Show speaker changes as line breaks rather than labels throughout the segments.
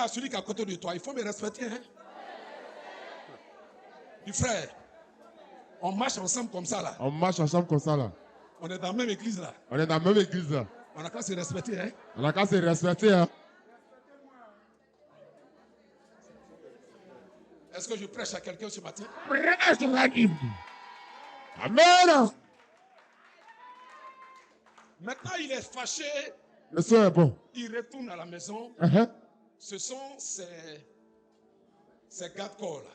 à celui qui est à côté de toi, il faut me respecter. Hein? Du frère, on marche ensemble comme ça là.
On marche ensemble comme ça là.
On est dans la même église là.
On est dans la même église là.
On n'a qu'à se respecter. Hein?
On a qu'à se respecter. Hein?
Est-ce que je prêche à quelqu'un ce matin?
Prêche la Bible. Amen.
Maintenant, il est fâché.
Le son est bon.
Il retourne à la maison. Ce sont ces gardes-corps là.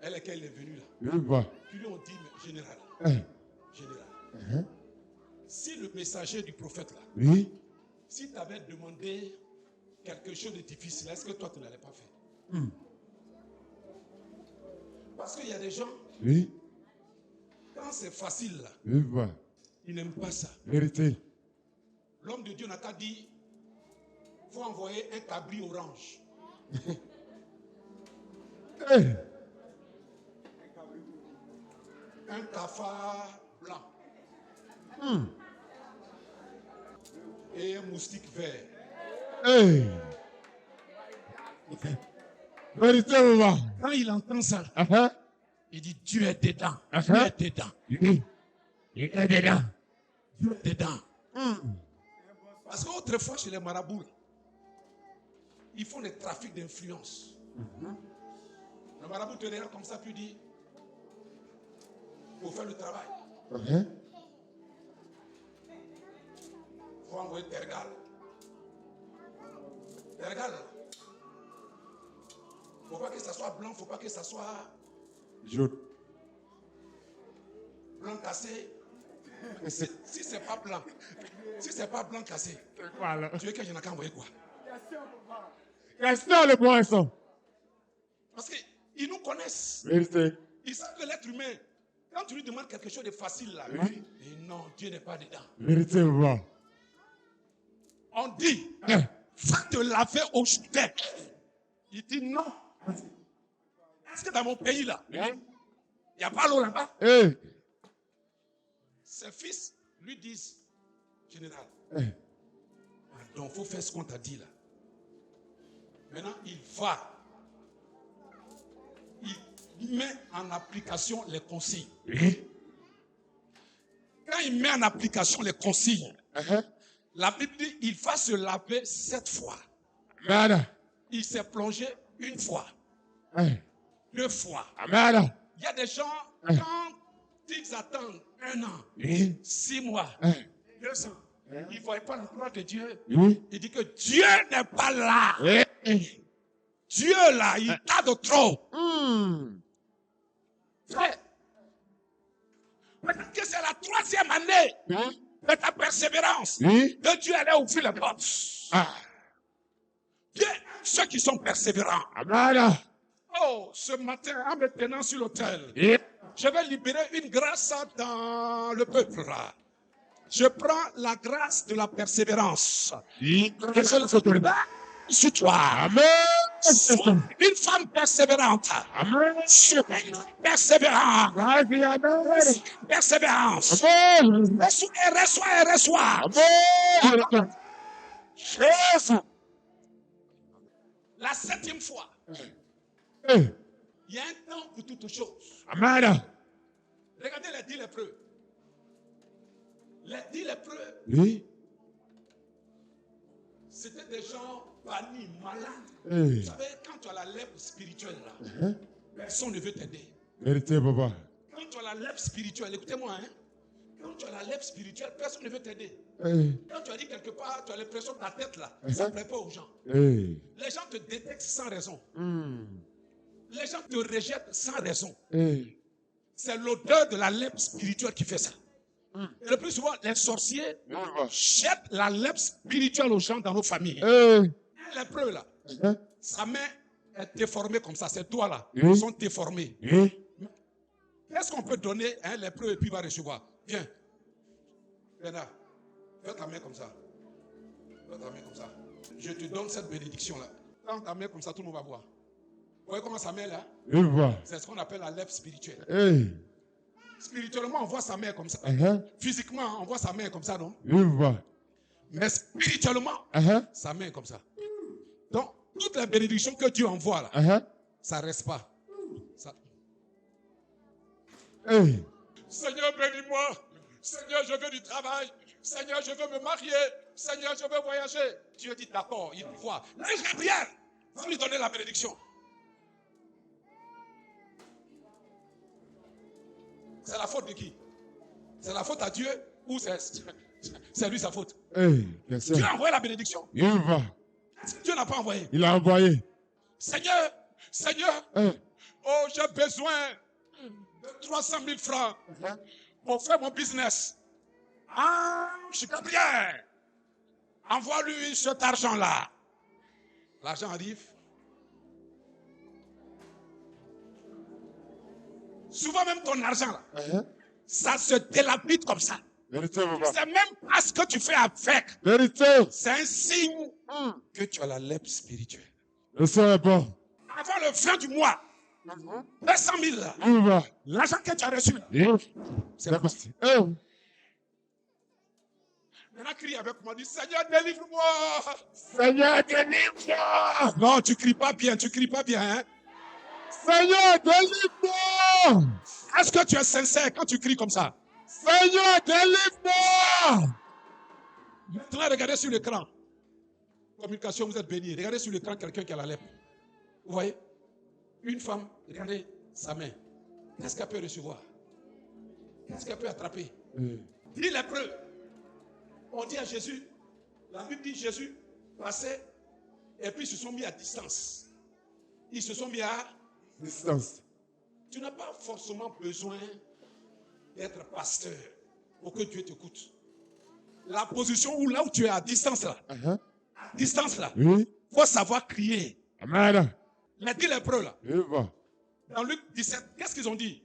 Elle est qu'elle est venue là.
Je vois.
Puis lui on dit, mais général. Général. Si le messager du prophète là,
Oui.
si tu avais demandé quelque chose de difficile, est-ce que toi tu ne l'allais pas faire? Parce qu'il y a des gens,
Oui.
quand c'est facile là,
Je vois.
ils n'aiment pas ça.
Vérité.
L'homme de Dieu n'a qu'à dire, il faut envoyer un cabri orange.
Hey.
Un cafard blanc. Et un moustique vert.
Hey. Vérité, maman.
Quand il entend ça, il dit Dieu est dedans. Dieu est dedans.
Oui. Il est dedans.
Dieu est dedans. Parce qu'autrefois, chez les marabouts, ils font des trafics d'influence. Le marabout te regarde comme ça, puis dit il faut faire le travail. Il faut envoyer Tergal. Tergal. Il ne faut pas que ça soit blanc, il ne faut pas que ça soit
jaune.
Blanc cassé. Si c'est pas blanc, cassé, tu veux que je n'ai qu'à envoyer quoi?
Question le bon instant.
Parce qu'ils nous connaissent.
Vérité.
Ils savent que l'être humain, quand tu lui demandes quelque chose de facile là, et non, Dieu n'est pas dedans.
Vérité, maman.
On dit, va te laver au jet. Il dit non. Est-ce que dans mon pays là, il n'y a pas l'eau là-bas? Ses fils lui disent, général, donc il faut faire ce qu'on t'a dit là. Maintenant, il va. Il met en application les consignes. Quand il met en application les consignes, la Bible dit il va se laver 7 fois. Il s'est plongé 1 fois. 2 fois. Il y a des gens, quand ils attendent 1 an, 6 mois, 2 ans, ils ne voient pas la gloire de Dieu. Il dit que Dieu n'est pas là. Dieu là, il tarde trop. Peut-être que c'est la 3e année de ta persévérance que Dieu allait ouvrir les portes. Bien, ceux qui sont persévérants. Oh, ce matin, en me tenant sur l'autel, je vais libérer une grâce dans le peuple. Je prends la grâce de la persévérance. Et je le sur toi. Amen. Une femme persévérante. Amen. Persévérante. Persévérance. Amen. Reçois. Amen. Jésus. La 7e fois. Il y a un temps pour toutes choses. Amen. Regardez les 10 lépreux. Les 10 lépreux.
Oui.
C'était des gens bannis, malades. Vous savez, quand tu as la lèpre spirituelle, là, personne ne veut t'aider.
Vérité, papa.
Quand tu as la lèpre spirituelle, écoutez-moi, quand tu as la lèpre spirituelle, personne ne veut t'aider. Quand tu as dit quelque part, tu as l'impression que ta tête, là, ça ne plaît pas aux gens. Les gens te détestent sans raison. Les gens te rejettent sans raison. C'est l'odeur de la lèpre spirituelle qui fait ça. Et le plus souvent, les sorciers jettent la lèpre spirituelle aux gens dans nos familles. Un lépreux là, sa main est déformée comme ça, ses doigts là sont déformés. Qu'est-ce qu'on peut donner à un lépreux et puis il va recevoir? Viens. Viens là. Fais ta main comme ça. Fais ta main comme ça. Je te donne cette bénédiction là. Tends ta main comme ça, tout le monde va voir. Vous voyez comment sa main là? C'est ce qu'on appelle la lèpre spirituelle. Spirituellement, on voit sa main comme ça. Physiquement, on voit sa main comme ça, non? Mais spirituellement, sa main est comme ça. Donc, Toutes les bénédictions que Dieu envoie là, ça ne reste pas. Ça...
Hey.
Seigneur, bénis-moi. Seigneur, je veux du travail. Seigneur, je veux me marier. Seigneur, je veux voyager. Dieu dit d'accord, il voit. L'ange Gabriel va lui donner la bénédiction. C'est la faute de qui? C'est la faute à Dieu ou c'est lui sa faute?
Hey,
Dieu a envoyé la bénédiction.
Il va.
Dieu n'a pas envoyé.
Il a envoyé.
Seigneur, Seigneur, oh, j'ai besoin de 300 000 francs pour faire mon business. Ah, je suis Gabriel. Envoie-lui cet argent-là. L'argent arrive. Souvent même ton argent là, ça se délapide comme ça.
Vérité, papa.
C'est même pas ce que tu fais avec.
Vérité.
C'est un signe que tu as la lèpre spirituelle.
Le sang est bon.
Avant le fin du mois, 200 000 là,
Il va.
l'argent que tu as reçu là, c'est parti. Maintenant, crie avec moi, dis Seigneur, délivre-moi.
Seigneur, délivre-moi.
Non, tu cries pas bien, hein.
Seigneur, délivre-moi.
Est-ce que tu es sincère quand tu cries comme ça?
Seigneur, délivre-moi.
Maintenant, regardez sur l'écran. Communication, vous êtes bénis. Regardez sur l'écran quelqu'un qui a la lèpre. Vous voyez? Une femme, regardez sa main. Qu'est-ce qu'elle peut recevoir? Qu'est-ce qu'elle peut attraper? Dis lépreux. On dit à Jésus, la Bible dit Jésus passait et puis ils se sont mis à distance. Ils se sont mis à
distance.
Tu n'as pas forcément besoin d'être pasteur pour que Dieu t'écoute. La position où là où tu es à distance là, à distance là, faut savoir crier.
Amen.
Les 10 lépreux là,
Il va.
dans Luc 17, qu'est-ce qu'ils ont dit?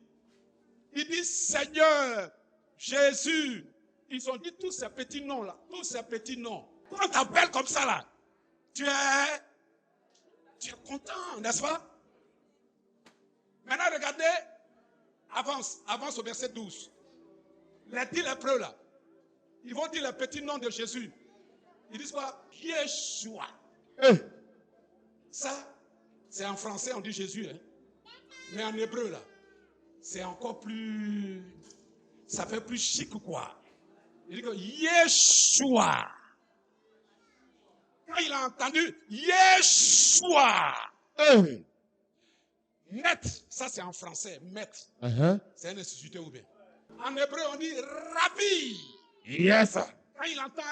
Ils disent Seigneur, Jésus. Ils ont dit tous ces petits noms là, tous ces petits noms. Quand on t'appelle comme ça là, tu es content, n'est-ce pas? Maintenant regardez, avance au verset 12. Les 10 lépreux là, ils vont dire les petits noms de Jésus. Ils disent quoi? Yeshua. Ça, c'est en français, on dit Jésus. Hein? Mais en hébreu là, c'est encore plus... Ça fait plus chic quoi. Il dit que Yeshua. Quand il a entendu Yeshua. Maître, ça c'est en français, maître. C'est un instituteur ou bien. En hébreu, on dit Rabbi.
Yes.
Quand il entend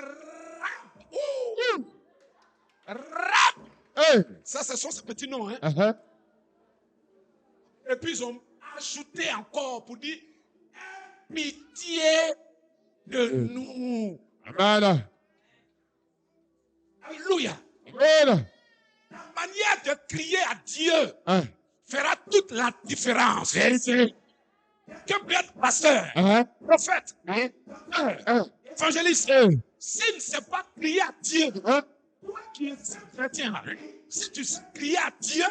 Rab. Ça, ce sont ces petits noms. Hein? Et puis, ils ont ajouté encore pour dire pitié de nous.
Amen.
Alléluia.
Amen.
La manière de crier à Dieu fera toute la différence.
Vérité.
Que peut être pasteur, prophète, évangéliste, s'il ne sait pas crier à Dieu, toi qui es chrétien là, si tu sais crier à Dieu,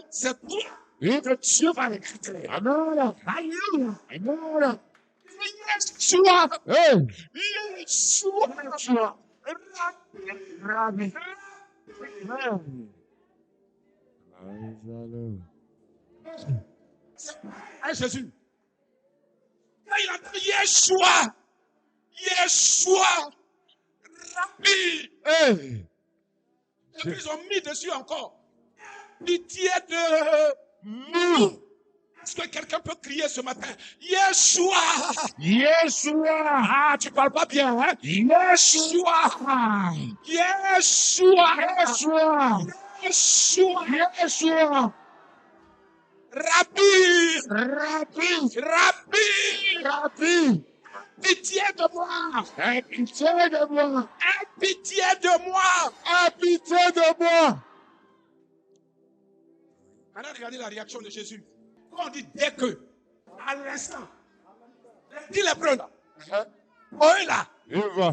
c'est toi que Dieu va l'écouter.
Amen.
Alléluia.
Amen.
Yeshua.
Yeshua.
Rabbi. Hey, Jésus. Quand il entend Yeshua. Yeshua. Rabbi. Et puis ils ont mis dessus encore. Pitié de nous. Est-ce que quelqu'un peut crier ce matin? Yeshua!
Yeshua!
Ah, tu parles pas bien, hein?
Yeshua!
Yeshua!
Yeshua!
Yeshua!
Yeshua!
Rabbi!
Rabbi!
Rabbi!
Rabbi!
Pitié de moi!
Aie pitié de moi!
Aie pitié de moi!
Aie pitié de moi!
Maintenant, regardez la réaction de Jésus. Quand on dit dès que, à l'instant, dis les preuves là. Oh là,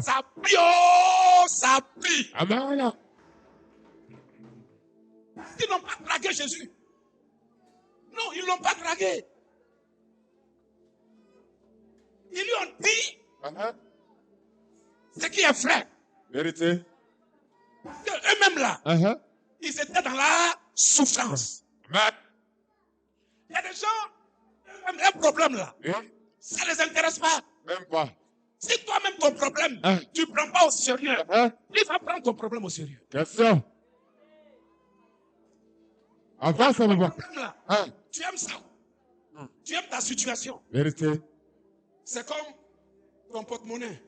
ça prie, oh, ça prie.
Amen.
Ils n'ont pas dragué Jésus. Non, ils ne l'ont pas dragué. Ils lui ont dit ce qui est vrai.
Vérité.
Eux-mêmes là, ils étaient dans la souffrance.
Amen.
Il y a des gens, même un problème là, ça ne les intéresse pas.
Même pas.
Si toi-même ton problème, tu ne prends pas au sérieux, il va prendre ton problème au sérieux.
Question. Avant ça,
Ton
me va.
problème là, tu aimes ça. Tu aimes ta situation.
Vérité.
C'est comme ton porte-monnaie.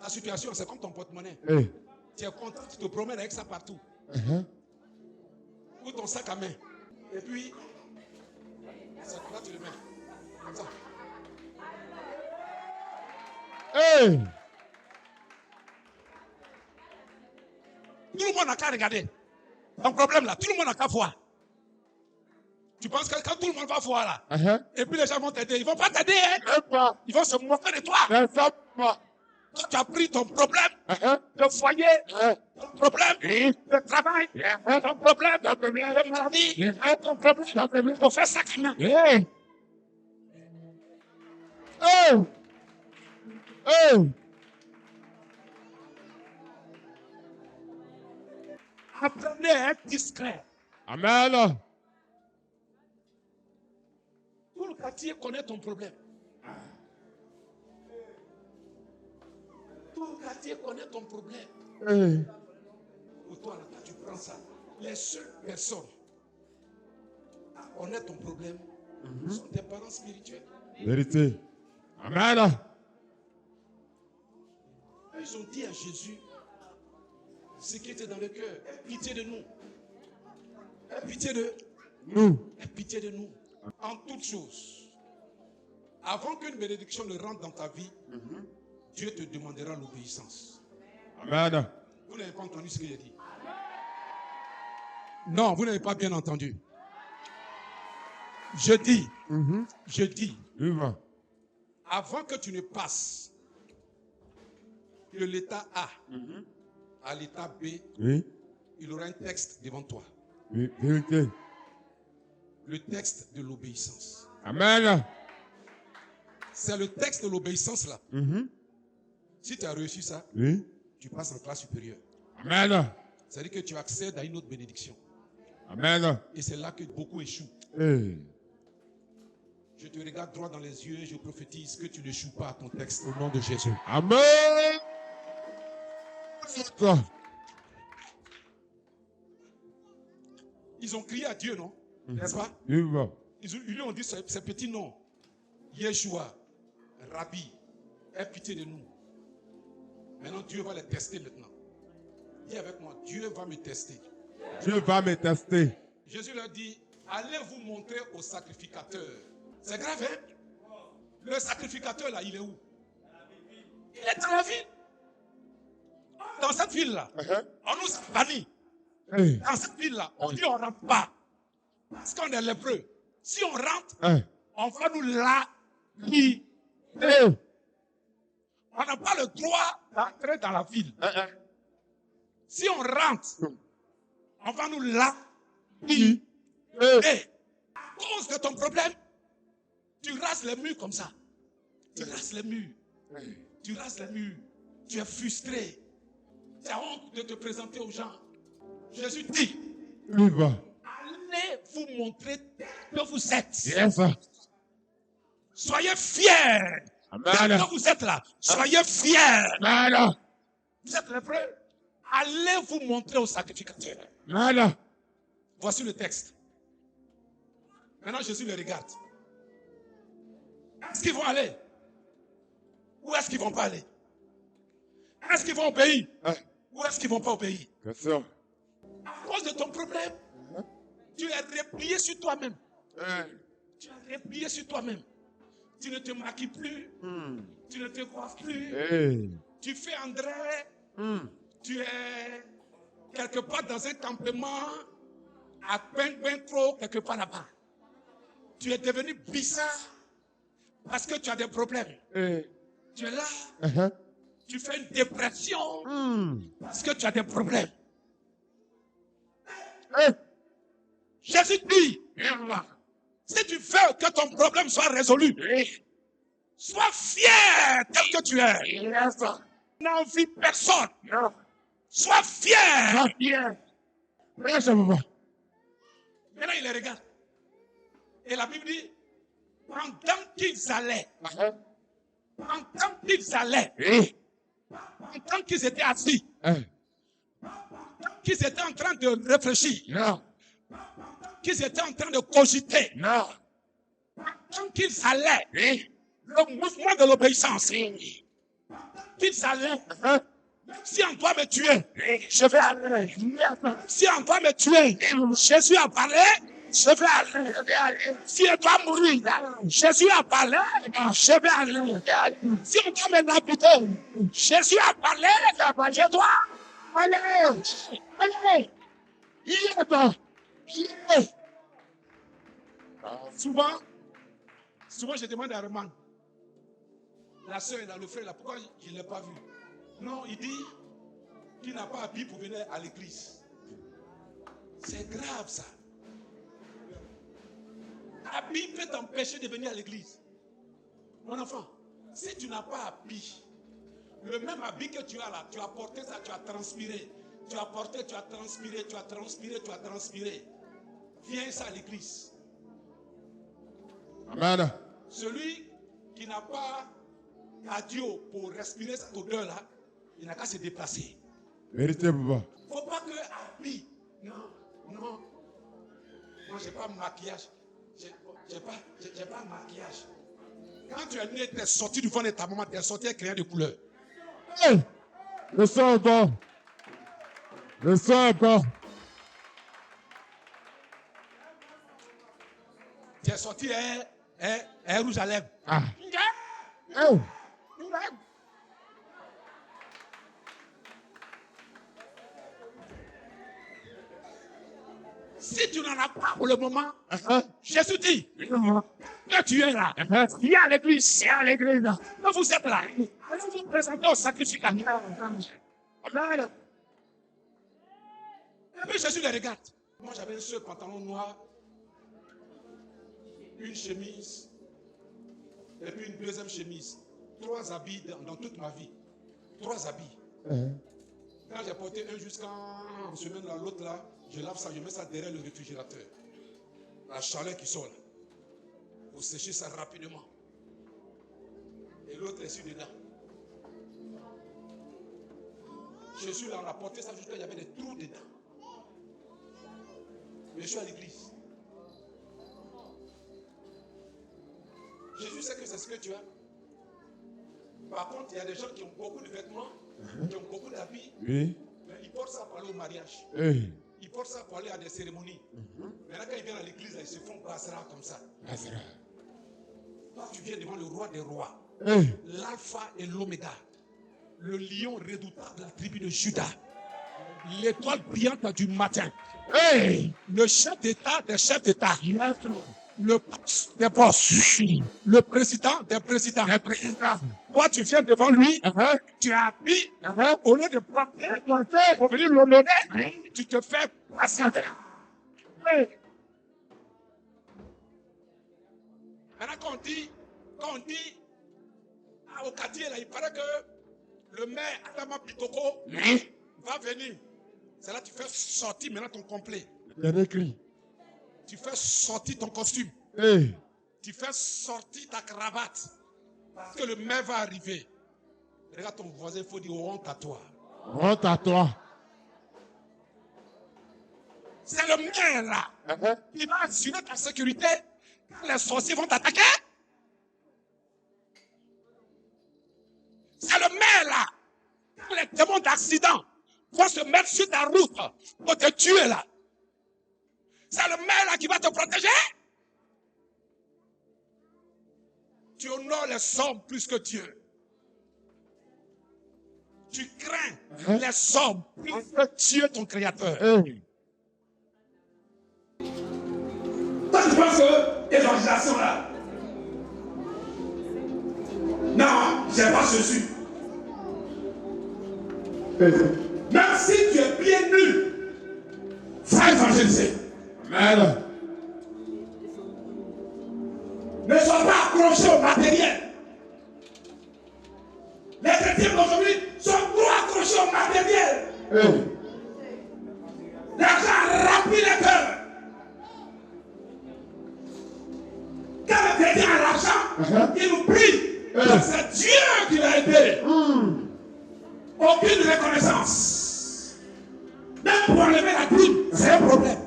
Ta situation, c'est comme ton porte-monnaie.
Eh.
Tu es content, tu te promènes avec ça partout. Ou ton sac à main. Et puis, là, tu le mets. Comme ça.
Hey.
Tout le monde n'a qu'à regarder. Ton problème là, tout le monde n'a qu'à voir. Tu penses que quand tout le monde va voir là, et puis les gens vont t'aider, ils ne vont pas t'aider.
Même pas.
Ils vont se moquer de toi.
Même pas.
Toi, tu as pris ton problème de foyer, ton problème de travail, ton problème de maladie, ton problème de faire ça quand même.
Hey. Oh. Oh.
Apprenez à être discret.
Amen.
Tout le quartier connaît ton problème. Tout le quartier connaît ton problème.
Hey.
Pour toi, là, tu prends ça. Les seules personnes à connaître ton problème sont tes parents spirituels.
Vérité. Amen.
Ils ont dit à Jésus ce qui était dans le cœur. Aie pitié de nous. Aie pitié de
nous.
Aie pitié de nous. En toutes choses. Avant qu'une bénédiction ne rentre dans ta vie, Dieu te demandera l'obéissance.
Amen.
Vous n'avez pas entendu ce qu'il a dit? Non, vous n'avez pas bien entendu. Je dis,
Vivant.
avant que tu ne passes de l'état A à l'état B,
Oui.
il y aura un texte devant toi.
Oui. Vérité.
Le texte de l'obéissance.
Amen.
C'est le texte de l'obéissance là. Si tu as reçu ça,
Oui.
tu passes en classe supérieure.
Amen.
C'est-à-dire que tu accèdes à une autre bénédiction.
Amen.
Et c'est là que beaucoup échouent.
Hey.
Je te regarde droit dans les yeux et je prophétise que tu n'échoues pas à ton texte au nom de Jésus.
Amen.
Ils ont crié à Dieu, non? N'est-ce pas?
Vivant.
Ils lui ont dit ces petits noms. Yeshua, Rabbi, aie pitié de nous. Maintenant, Dieu va les tester maintenant. Dis avec moi, Dieu va me tester.
Dieu va me tester.
Jésus leur dit, allez vous montrer au sacrificateur. C'est grave, hein? Le sacrificateur là, il est où? Il est dans la ville. Dans cette ville-là, on nous a bannis.
Hey.
Dans cette ville-là, on dit on ne rentre pas. Parce qu'on est lépreux. Si on rentre,
Hey.
on va nous lapider.
Hey.
On n'a pas le droit d'entrer dans la ville. Si on rentre, on va nous lapider. À cause de ton problème, tu rases les murs comme ça. Tu rases les murs. Tu rases les murs. Tu es frustré. Tu as honte de te présenter aux gens. Jésus dit,
Vivant.
allez vous montrer que vous êtes.
Yes.
Soyez fiers.
Amen.
Que vous êtes là. Soyez fiers.
Amen.
Vous êtes lépreux. Allez vous montrer au sacrificateur.
Amen.
Voici le texte. Maintenant, Jésus les regarde. Est-ce qu'ils vont aller? Ou est-ce qu'ils ne vont pas aller? Est-ce qu'ils vont obéir? Ou est-ce qu'ils ne vont pas obéir?
Question.
À cause de ton problème, tu es replié sur toi-même. Tu es replié sur toi-même. Tu ne te maquilles plus. Tu ne te coiffes plus.
Hey.
Tu fais André. Tu es quelque part dans un campement à trop quelque part là-bas. Tu es devenu bizarre parce que tu as des problèmes.
Hey.
Tu es là. Tu fais une dépression parce que tu as des problèmes.
Hey.
Jésus dit, si tu veux que ton problème soit résolu, sois fier tel que tu es. N'envie personne. Sois fier.
Maintenant,
il les regarde. Et la Bible dit, pendant qu'ils allaient, pendant qu'ils étaient assis, qu'ils étaient en train de réfléchir, qu'ils étaient en train de cogiter, quand qu'ils allaient, le mouvement de l'obéissance, qu'ils allaient, si on doit me tuer, je vais aller. Si on doit me tuer, Jésus a parlé, je vais aller. Si on doit mourir, Jésus a parlé, je vais aller. Si on doit me lapider, Jésus a parlé, je dois aller. Souvent, je demande à Roman, la soeur et le frère, là, pourquoi je ne l'ai pas vu? Non, il dit qu'il n'a pas habillé pour venir à l'église. C'est grave ça. Habit peut t'empêcher de venir à l'église. Mon enfant, si tu n'as pas habit, le même habit que tu as là, tu as porté ça, tu as transpiré. Tu as porté, tu as transpiré, tu as transpiré, tu as transpiré. Viens ça à l'église.
Amen.
Celui qui n'a pas cardio pour respirer cette odeur-là, il n'a qu'à se déplacer.
Vérité, papa.
Il ne faut pas que habille. Non. Moi, je n'ai pas de maquillage. Je n'ai pas de maquillage. Quand tu es né, tu es sorti du ventre de ta maman, tu es sorti avec rien de couleur.
Hey! Le sang encore. Le sang encore.
Tu es sorti un rouge à lèvres.
Ah. Oh.
Si tu n'en as pas pour le moment, Jésus dit que tu es là. Viens à l'église. Viens à l'église. Quand vous êtes là, allez vous présenter au sacrificateur. Et puis Jésus les regarde. Moi j'avais un seul pantalon noir, une chemise, et puis une deuxième chemise. 3 habits dans toute ma vie. 3 habits. Quand j'ai porté un jusqu'en semaine là, l'autre là, je lave ça, je mets ça derrière le réfrigérateur. La chaleur qui sort là. Pour sécher ça rapidement. Et l'autre est sur dedans. Jésus là, on a porté ça jusqu'à il y avait des trous dedans. Mais je suis à l'église. Jésus sait que c'est ce que tu as. Par contre, il y a des gens qui ont beaucoup de vêtements, qui ont beaucoup d'habits,
Oui.
mais ils portent ça pour aller au mariage.
Hey.
Ils portent ça pour aller à des cérémonies. Maintenant, quand ils viennent à l'église, ils se font basra comme ça.
Basra.
Toi, tu viens devant le roi des rois,
Hey.
l'alpha et l'oméga, le lion redoutable de la tribu de Juda, l'étoile brillante du matin,
Hey.
le chef d'État des chefs d'État, le boss des boss, le président des présidents. Toi, tu viens devant lui, tu as appris, au lieu de prendre pour venir l'honorer, tu te fais passer. Maintenant, quand on dit au quartier, là, il paraît que le maire Adama Pitoko va venir. C'est là que tu fais sortir maintenant ton complet.
Il y a des cris.
Tu fais sortir ton costume.
Hey.
Tu fais sortir ta cravate. Parce que le maire va arriver. Regarde ton voisin, il faut dire honte à toi.
Honte à toi.
C'est le maire là. Il va assurer ta sécurité. Quand les sorciers vont t'attaquer. C'est le maire là. Quand les démons d'accident vont se mettre sur ta route pour te tuer là. C'est le maire là qui va te protéger. Tu honores les hommes plus que Dieu. Tu crains les hommes plus que Dieu ton créateur.
Hey.
Toi, tu penses que l'évangélisation là? Non, j'ai pas Jésus. Même si tu es bien nul, va évangéliser.
Amen.
Ne sois pas accroché au matériel. Les chrétiens d'aujourd'hui sont trop accrochés au matériel.
Hey.
L'argent Quand le chrétien a l'argent, il nous prie. C'est Dieu qui l'a aidé. Aucune reconnaissance. Même pour enlever la crime, c'est un problème.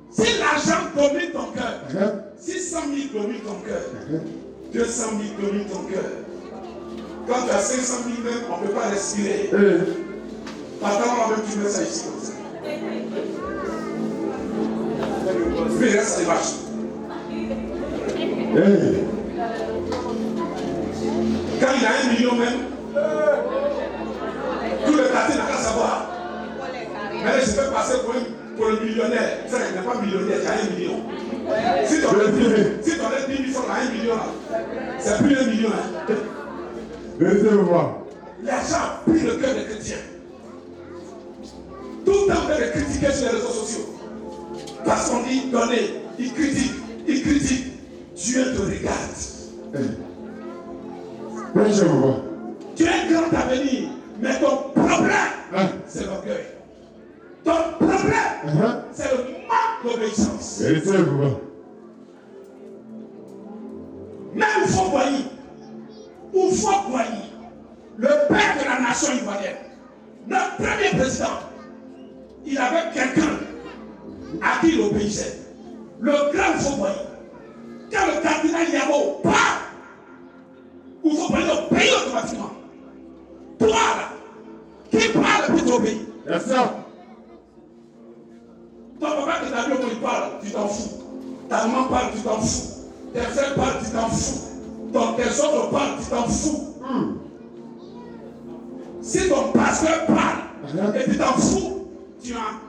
Si l'argent domine ton cœur, si 100 000 domine ton cœur, 200 000 domine ton cœur, quand tu as 500 000 même, on ne peut pas respirer. Attends, même tu mets ça ici comme ça. Mais reste à marche. Quand il a 1 million même, tout le quartier n'a qu'à savoir. Mais je vais passer pour un millionnaire. Ça, il n'est pas millionnaire, il y a 1 million. Si tu enlèves 10 000 francs à 1 million, c'est plus 1 million. L'argent a pris le cœur des chrétiens. Tout le temps, on fait critiquer sur les réseaux sociaux. Parce qu'on dit donner, il critique. Dieu te regarde. Tu as un grand avenir, mais ton problème, c'est l'orgueil. Ton problème, c'est le manque d'obéissance. Même il faut voyer, le père de la nation ivoirienne, notre premier président, il avait quelqu'un à qui il obéissait. Le grand Fauboy. Quand le cardinal Yabo parle, il faut pas obéir automatiquement. Toi là, qui parle puis t'obéis.
C'est ça.
Ton papa qui t'a vu quand il parle, tu t'en fous. Ta maman parle, tu t'en fous. Tes frères parlent, tu t'en fous. Tes autres parlent, tu t'en fous. Si ton pasteur parle et tu t'en fous, tu es en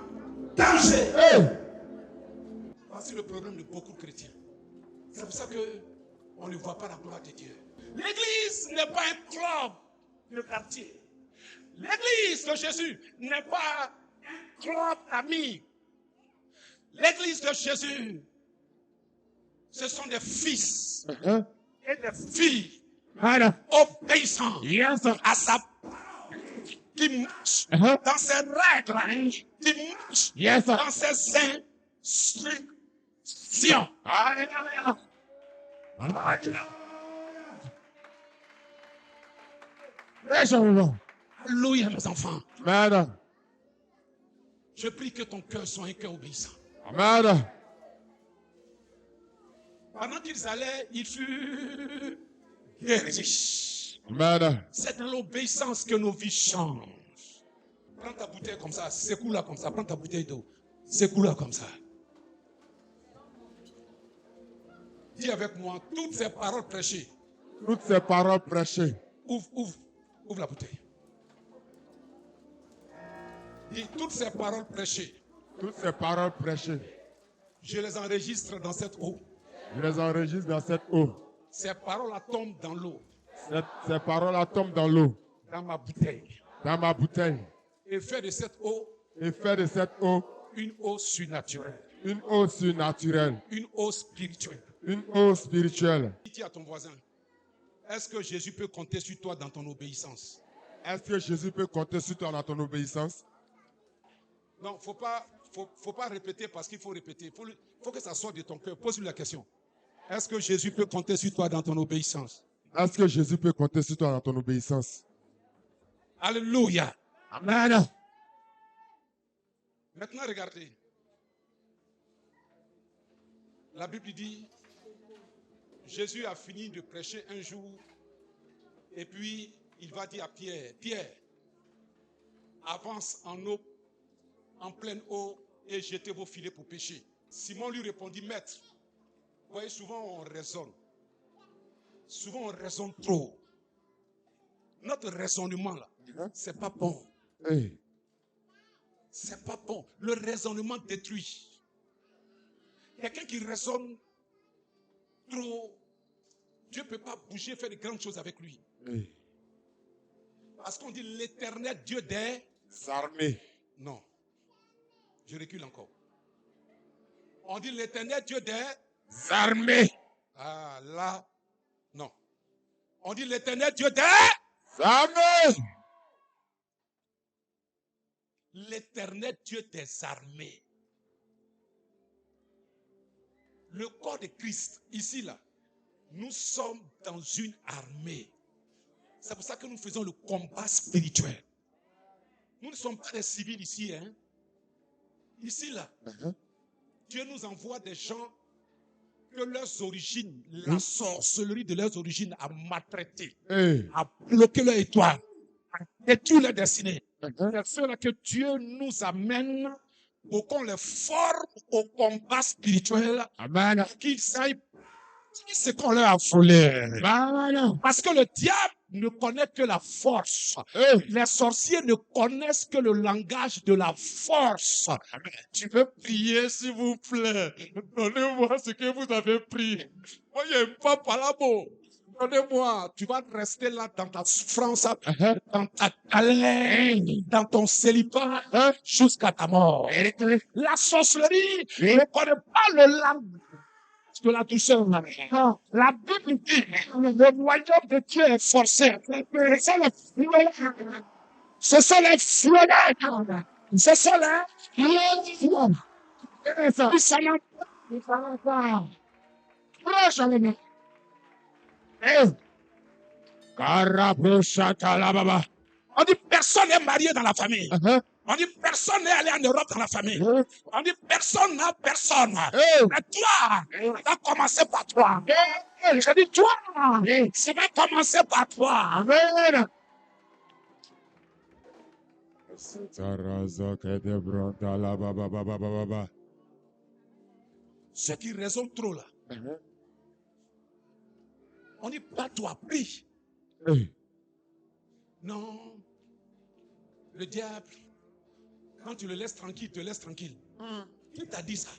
danger. Voici le problème de beaucoup de chrétiens. C'est pour ça qu'on ne voit pas la gloire de Dieu. L'église n'est pas un club de quartier. L'église de Jésus n'est pas un club d'amis. L'église de Jésus, ce sont des fils et des filles obéissants à sa parole, qui marchent dans ses règles, qui marchent dans ses instructions. Alléluia, mes enfants.
Amen.
Je prie que ton cœur soit un cœur obéissant.
Amen.
Pendant qu'ils allaient, ils furent guéris.
Amen.
C'est dans l'obéissance que nos vies changent. Prends ta bouteille comme ça, secoue-la comme ça. Prends ta bouteille d'eau, secoue-la comme ça. Dis avec moi, toutes ces paroles prêchées.
Toutes ces paroles prêchées.
Ouvre la bouteille. Dis toutes ces paroles prêchées.
Toutes ces paroles prêchées.
Je les enregistre dans cette eau.
Je les enregistre dans cette eau.
Ces paroles tombent dans l'eau.
Ces paroles tombent dans l'eau.
Dans ma bouteille.
Dans ma bouteille.
Et fais de cette eau.
Et fais de cette eau.
Une eau surnaturelle.
Une eau surnaturelle.
Une eau spirituelle.
Une eau spirituelle.
Dis à ton voisin, est-ce que Jésus peut compter sur toi dans ton obéissance?
Est-ce que Jésus peut compter sur toi dans ton obéissance?
Non, faut pas répéter parce qu'il faut répéter. Faut que ça sorte de ton cœur. Pose-lui la question. Est-ce que Jésus peut compter sur toi dans ton obéissance?
Est-ce que Jésus peut compter sur toi dans ton obéissance?
Alléluia.
Amen.
Maintenant, regardez. La Bible dit, Jésus a fini de prêcher un jour et puis il va dire à Pierre, Pierre, avance en eau, en pleine eau et jetez vos filets pour pêcher. Simon lui répondit, Maître, vous voyez, souvent on raisonne. Souvent on raisonne trop. Notre raisonnement là, c'est pas bon.
Hey.
C'est pas bon. Le raisonnement détruit. Quelqu'un qui raisonne trop, Dieu ne peut pas bouger, faire de grandes choses avec lui.
Hey.
Parce qu'on dit l'Éternel Dieu des
armées.
Non. Je recule encore. On dit l'Éternel Dieu des
armées.
Ah là, non. On dit l'Éternel Dieu des
armées.
L'Éternel Dieu des armées. Le corps de Christ, ici, là, nous sommes dans une armée. C'est pour ça que nous faisons le combat spirituel. Nous ne sommes pas des civils ici. Hein? Ici, là, Dieu nous envoie des gens que leurs origines, la sorcellerie de leurs origines a maltraité, a bloqué leur étoile, a détruit leur destinée. C'est cela que Dieu nous amène pour qu'on les forme au combat spirituel.
Amen.
Qu'ils sachent ce qu'on leur a volé. Parce que le diable ne connaît que la force. Les sorciers ne connaissent que le langage de la force.
Tu peux prier, s'il vous plaît. Donnez-moi ce que vous avez pris. Moi, il n'y a pas par là-bas.
Donnez-moi, tu vas rester là dans ta souffrance, dans ta galère, dans ton célibat, jusqu'à ta mort. La sorcellerie ne connaît pas le langage de la douceur. La Bible dit, le royaume de Dieu est forcé. Ce sont les fleurs. Ce sont les fleurs. On dit personne n'est marié dans la famille. On dit personne n'est allé en Europe dans la famille. On dit personne n'a personne. Mais toi, ça va commencer par toi. Je dis toi, ça va commencer par toi. Ceux qui raisonnent trop là. On dit pas toi, prie. Non. Le diable, quand tu le laisses tranquille, il te laisse tranquille. Qui t'a dit ça?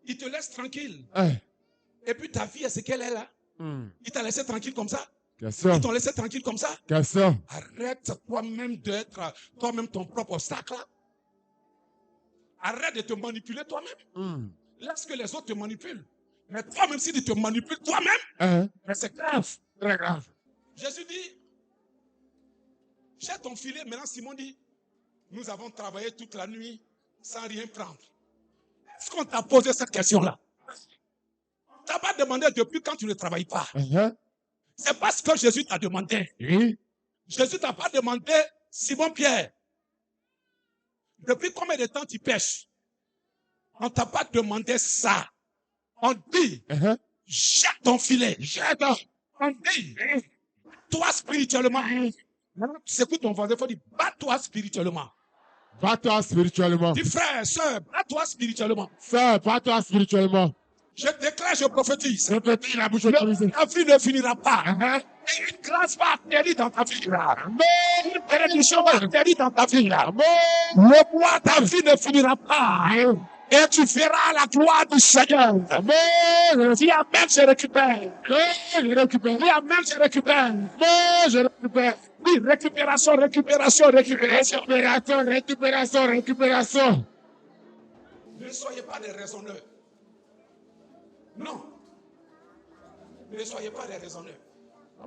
Il te laisse tranquille. Et puis ta vie, est ce qu'elle est là. Il t'a laissé tranquille comme ça. Ils t'ont laissé tranquille comme ça. Arrête toi-même d'être toi-même ton propre obstacle. Arrête de te manipuler toi-même. Laisse que les autres te manipulent. Mais toi-même, si tu te manipules toi-même, c'est grave. Très grave. Jésus dit, j'ai ton filet. Maintenant, Simon dit, nous avons travaillé toute la nuit sans rien prendre. Est-ce qu'on t'a posé cette question-là? On t'a pas demandé depuis quand tu ne travailles pas. C'est parce que Jésus t'a demandé. Jésus t'a pas demandé, Simon Pierre, depuis combien de temps tu pêches? On t'a pas demandé ça. On dit, jette ton filet. On dit, toi spirituellement. Maintenant, tu écoutes ton voisin, il faut dire, bats-toi spirituellement.
Va-toi spirituellement.
Dis frère, soeur, bats-toi spirituellement.
Sœur, va-toi spirituellement.
Je déclare, je prophétise.
Répétez la bouche autorisée.
Ta vie ne finira pas. Une grâce va atterrir dans ta vie. Une bénédiction va atterrir dans ta vie. Le bois, ta vie ne finira pas. Et tu verras la gloire du Seigneur. Dis amen, je récupère. Dis amen, je récupère.
Je récupère.
Oui, récupération, récupération, récupération.
Récupération, récupération.
Ne soyez pas des raisonneurs. Non. Ne soyez pas des raisonneurs.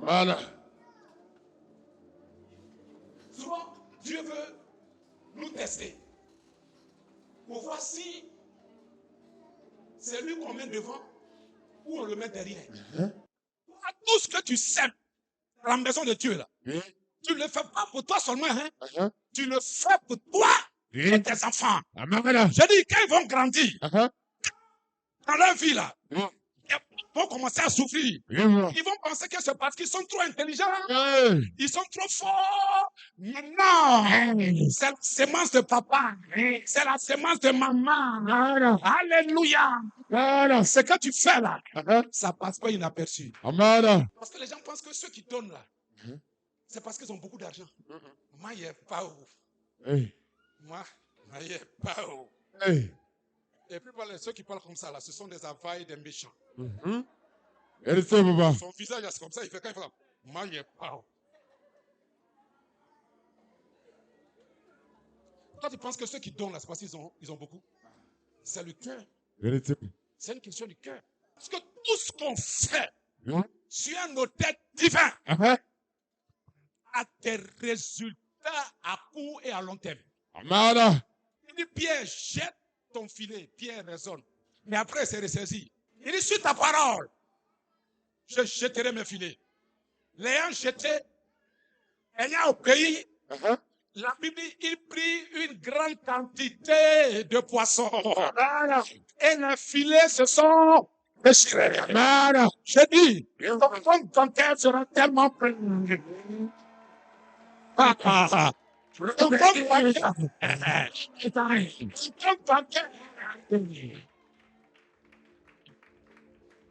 Amen.
Souvent, Dieu veut nous tester. Pour voir si c'est lui qu'on met devant ou on le met derrière. Tout ce que tu sèmes à la maison de Dieu, là, tu ne le fais pas pour toi seulement. Tu le fais pour toi et tes enfants. Je dis, quand ils vont grandir, dans leur vie, là, ils vont commencer à souffrir. Ils vont penser que c'est parce qu'ils sont trop intelligents. Ils sont trop forts. Mais non, c'est la sémence de papa. C'est la sémence de maman. Alléluia. Ce que tu fais là, ça passe pas inaperçu.
Amen.
Parce que les gens pensent que ceux qui donnent là, c'est parce qu'ils ont beaucoup d'argent. Moi, il n'y a pas où. Moi, il n'y a pas où. Et puis ceux qui parlent comme ça, là, ce sont des availles des méchants. Son visage, c'est comme ça, il fait quand il fait comme moi, il n'y a pas où. Toi, tu penses que ceux qui donnent là, c'est parce qu'ils ont beaucoup. C'est le cœur. C'est une question du cœur. Parce que tout ce qu'on fait sur un autel divin a des résultats à court et à long terme.
Amen.
Il dit, Pierre, jette ton filet. Pierre raisonne. Mais après, c'est ressaisi. Il dit, sur ta parole, je jetterai mes filets. L'ayant jeté, ayant obéi, la Bible dit, il prit une grande quantité de poissons. Et les filets se sont déchirés. Je dis, ton cœur sera tellement plein.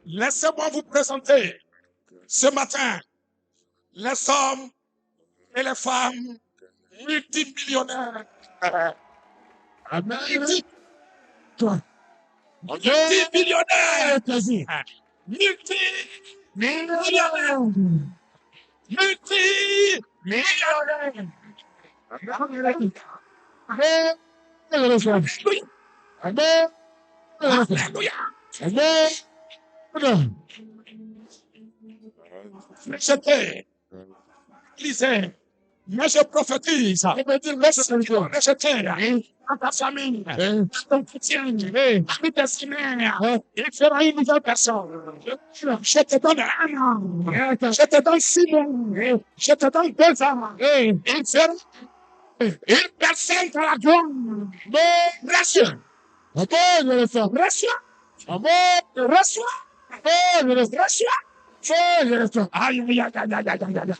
Laissez-moi vous présenter ce matin les hommes et les femmes multimillionnaires. Multimillionnaires. Multimillionnaires. J'étais, lisez, mais je prophétise. J'étais dans ta famille, dans ton quotidien, avec tes semaines, il fera une nouvelle personne. Je te donne 1 an, je te donne 6 mois, je te donne 2 ans. Il fera une personne dans la gloire. Reçois. Aïe, aïe, aïe, aïe, aïe, aïe, aïe.